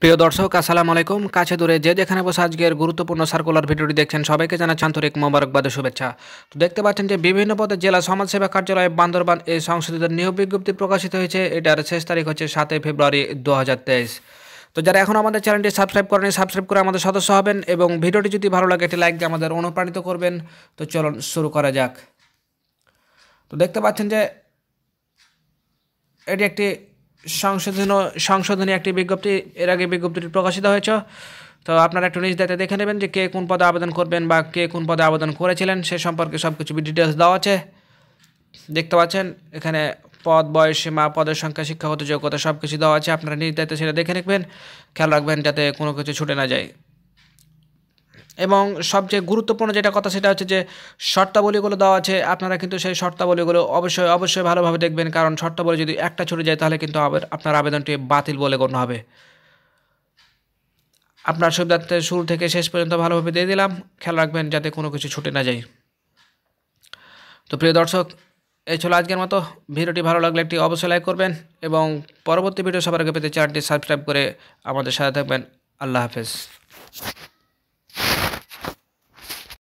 প্রিয় দর্শক আসসালামু আলাইকুম। কাছে দূরে যে যেখানে বসে আজকের গুরুত্বপূর্ণ সার্কুলার ভিডিওটি দেখছেন সবাইকে জানাচ্ছি আন্তরিক মোবারকবাদ ও শুভেচ্ছা। তো দেখতে পাচ্ছেন যে বিভিন্ন পদে জেলা সমাজসেবা কার্যালয় বান্দরবান এই সংশোধিত নিয়োগ বিজ্ঞপ্তি প্রকাশিত হয়েছে। এটার শেষ তারিখ হচ্ছে 7 ফেব্রুয়ারি 2023। তো যারা এখন আমাদের চ্যানেলটি সাবস্ক্রাইব করেনি সাবস্ক্রাইব করে আমাদের সদস্য হবেন এবং ভিডিওটি যদি ভালো লাগে একটি লাইক দিয়ে আমাদের অনুপ্রাণিত করবেন। তো চলুন শুরু করা যাক। তো দেখতে পাচ্ছেন যে এটি একটি সংশোধনী একটি বিজ্ঞপ্তি। এর আগে বিজ্ঞপ্তিটি প্রকাশিত হয়েছে। তো আপনারা একটু নিজ দায়িত্বে দেখে নেবেন যে কে কোন পদে আবেদন করবেন বা কে কোন পদে আবেদন করেছিলেন সে সম্পর্কে সব কিছু ডিটেলস দেওয়া আছে। দেখতে পাচ্ছেন এখানে পদ, বয়স সীমা, পদের সংখ্যা, শিক্ষাগত যোগ্যতা সব কিছু দেওয়া আছে। আপনারা নিজ দায়িত্বে সেটা দেখে নেবেন, খেয়াল রাখবেন যাতে কোনো কিছু ছুটে না যায়। এবং সবচেয়ে গুরুত্বপূর্ণ যেটা কথা সেটা হচ্ছে যে শর্তাবলীগুলো দেওয়া আছে। আপনারা কিন্তু সেই শর্তাবলীগুলো অবশ্যই ভালোভাবে দেখবেন, কারণ শর্তাবলী যদি একটা ছুটে যায় তাহলে কিন্তু আপনার আবেদনটি বাতিল বলে গণ্য হবে। আপনার সুবিধার্থে শুরু থেকে শেষ পর্যন্ত ভালোভাবে দিয়ে দিলাম, খেয়াল রাখবেন যাতে কোনো কিছু ছুটে না যায়। তো প্রিয় দর্শক, এই ছিল আজকের মতো। ভিডিওটি ভালো লাগলে একটি অবশ্যই লাইক করবেন এবং পরবর্তী ভিডিও সবার আগে পেতে চ্যানেলটি সাবস্ক্রাইব করে আমাদের সাথে থাকবেন। আল্লাহ হাফেজ।